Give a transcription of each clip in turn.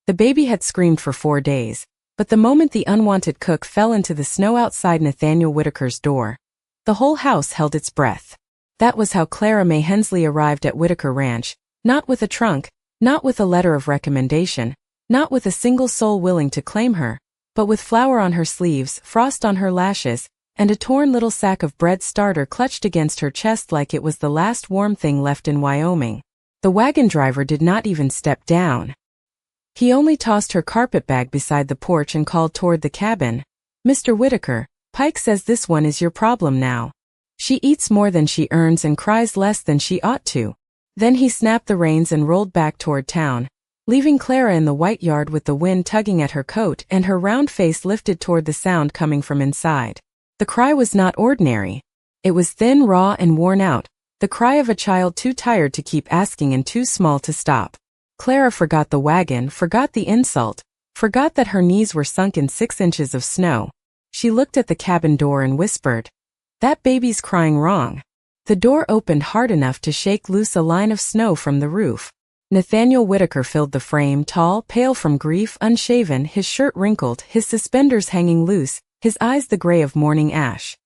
The baby had screamed for 4 days, but the moment the unwanted cook fell into the snow outside Nathaniel Whitaker's door, the whole house held its breath. That was how Clara May Hensley arrived at Whitaker Ranch, not with a trunk, not with a letter of recommendation, not with a single soul willing to claim her, but with flour on her sleeves, frost on her lashes, and a torn little sack of bread starter clutched against her chest like it was the last warm thing left in Wyoming. The wagon driver did not even step down. He only tossed her carpetbag beside the porch and called toward the cabin. "Mr. Whitaker, Pike says this one is your problem now. She eats more than she earns and cries less than she ought to." Then he snapped the reins and rolled back toward town, leaving Clara in the white yard with the wind tugging at her coat and her round face lifted toward the sound coming from inside. The cry was not ordinary. It was thin, raw, and worn out, the cry of a child too tired to keep asking and too small to stop. Clara forgot the wagon, forgot the insult, forgot that her knees were sunk in 6 inches of snow. She looked at the cabin door and whispered, "That baby's crying wrong." The door opened hard enough to shake loose a line of snow from the roof. Nathaniel Whitaker filled the frame, tall, pale from grief, unshaven, his shirt wrinkled, his suspenders hanging loose, his eyes the gray of morning ash.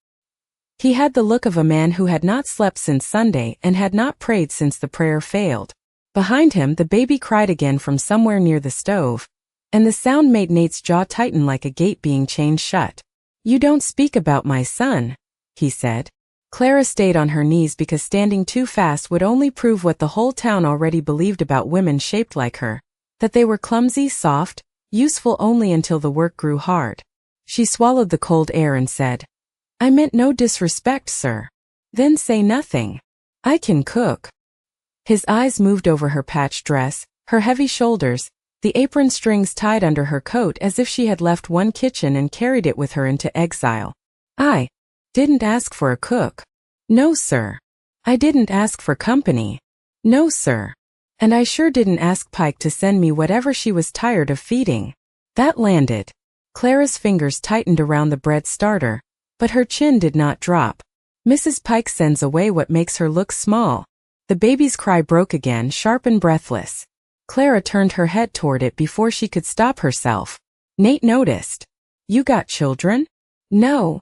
He had the look of a man who had not slept since Sunday and had not prayed since the prayer failed. Behind him, the baby cried again from somewhere near the stove, and the sound made Nate's jaw tighten like a gate being chained shut. "You don't speak about my son," he said. Clara stayed on her knees because standing too fast would only prove what the whole town already believed about women shaped like her, that they were clumsy, soft, useful only until the work grew hard. She swallowed the cold air and said, "I meant no disrespect, sir." "Then say nothing. I can cook." His eyes moved over her patched dress, her heavy shoulders, the apron strings tied under her coat as if she had left one kitchen and carried it with her into exile. "I didn't ask for a cook." "No, sir." "I didn't ask for company." "No, sir." "And I sure didn't ask Pike to send me whatever she was tired of feeding." That landed. Clara's fingers tightened around the bread starter, but her chin did not drop. "Mrs. Pike sends away what makes her look small." The baby's cry broke again, sharp and breathless. Clara turned her head toward it before she could stop herself. Nate noticed. "You got children?" "No."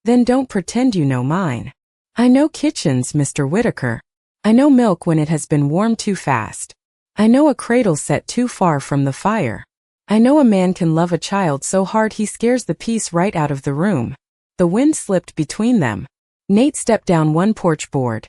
"Then don't pretend you know mine." "I know kitchens, Mr. Whitaker. I know milk when it has been warmed too fast. I know a cradle set too far from the fire. I know a man can love a child so hard he scares the peace right out of the room." The wind slipped between them. Nate stepped down one porch board,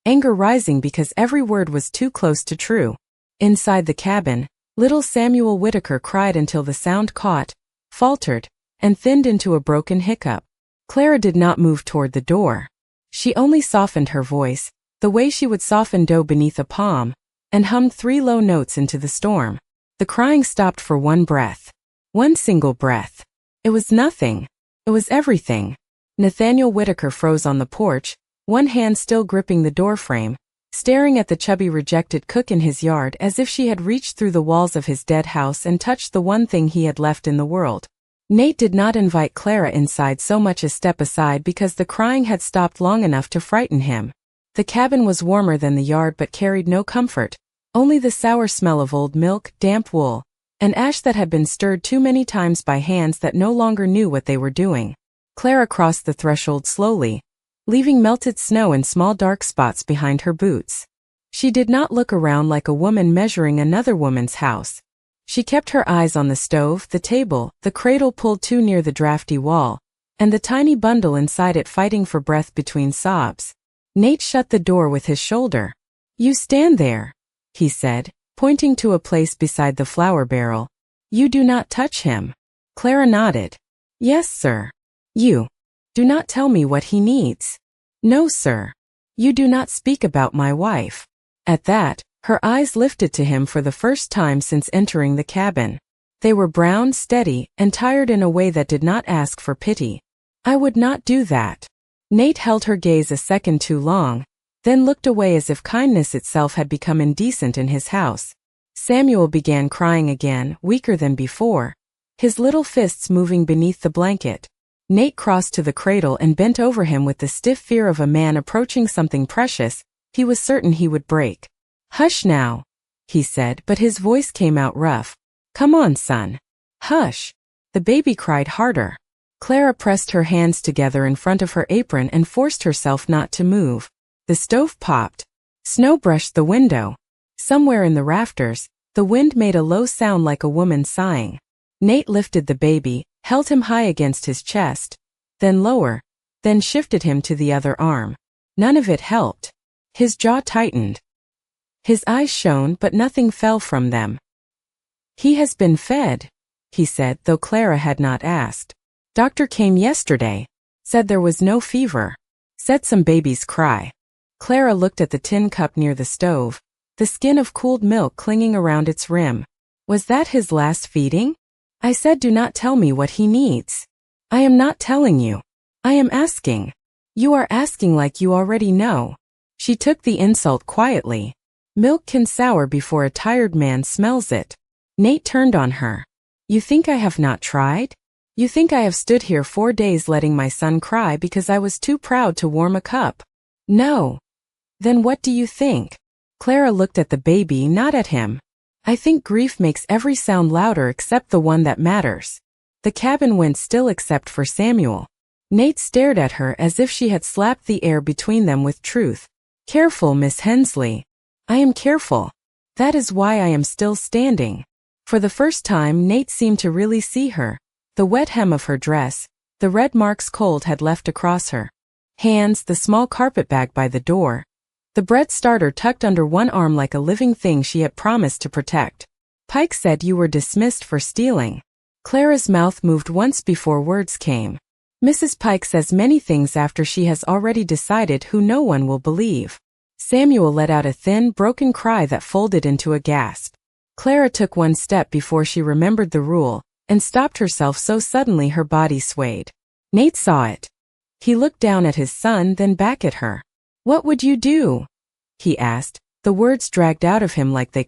anger rising because every word was too close to true. Inside the cabin, little Samuel Whitaker cried until the sound caught, faltered, and thinned into a broken hiccup. Clara did not move toward the door. She only softened her voice, the way she would soften dough beneath a palm, and hummed 3 low notes into the storm. The crying stopped for one breath. One single breath. It was nothing. It was everything. Nathaniel Whitaker froze on the porch, one hand still gripping the doorframe, staring at the chubby rejected cook in his yard as if she had reached through the walls of his dead house and touched the one thing he had left in the world. Nate did not invite Clara inside so much as step aside because the crying had stopped long enough to frighten him. The cabin was warmer than the yard but carried no comfort, only the sour smell of old milk, damp wool, and ash that had been stirred too many times by hands that no longer knew what they were doing. Clara crossed the threshold slowly, leaving melted snow in small dark spots behind her boots. She did not look around like a woman measuring another woman's house. She kept her eyes on the stove, the table, the cradle pulled too near the drafty wall, and the tiny bundle inside it fighting for breath between sobs. Nate shut the door with his shoulder. "You stand there," he said, pointing to a place beside the flour barrel. "You do not touch him." Clara nodded. "Yes, sir." "You do not tell me what he needs." "No, sir." "You do not speak about my wife." At that, her eyes lifted to him for the first time since entering the cabin. They were brown, steady, and tired in a way that did not ask for pity. "I would not do that." Nate held her gaze a second too long, then looked away as if kindness itself had become indecent in his house. Samuel began crying again, weaker than before, his little fists moving beneath the blanket. Nate crossed to the cradle and bent over him with the stiff fear of a man approaching something precious he was certain he would break. "Hush now," he said, but his voice came out rough. Come on, son. Hush. The baby cried harder. Clara pressed her hands together in front of her apron and forced herself not to move. The stove popped. Snow brushed the window. Somewhere in the rafters, the wind made a low sound like a woman sighing. Nate lifted the baby, held him high against his chest, then lower, then shifted him to the other arm. None of it helped. His jaw tightened. His eyes shone, but nothing fell from them. He has been fed, he said, though Clara had not asked. Doctor came yesterday. Said there was no fever. Said some babies cry. Clara looked at the tin cup near the stove, the skin of cooled milk clinging around its rim. Was that his last feeding? I said, do not tell me what he needs. I am not telling you. I am asking. You are asking like you already know. She took the insult quietly. Milk can sour before a tired man smells it. Nate turned on her. You think I have not tried? You think I have stood here 4 days letting my son cry because I was too proud to warm a cup? No. Then what do you think? Clara looked at the baby, not at him. I think grief makes every sound louder except the one that matters. The cabin went still except for Samuel. Nate stared at her as if she had slapped the air between them with truth. Careful, Miss Hensley. I am careful. That is why I am still standing. For the first time, Nate seemed to really see her. The wet hem of her dress, the red marks cold had left across her hands, the small carpet bag by the door, the bread starter tucked under one arm like a living thing she had promised to protect. Pike said you were dismissed for stealing. Clara's mouth moved once before words came. Mrs. Pike says many things after she has already decided who no one will believe. Samuel let out a thin, broken cry that folded into a gasp. Clara took one step before she remembered the rule, and stopped herself so suddenly her body swayed. Nate saw it. He looked down at his son, then back at her. What would you do? He asked, the words dragged out of him like they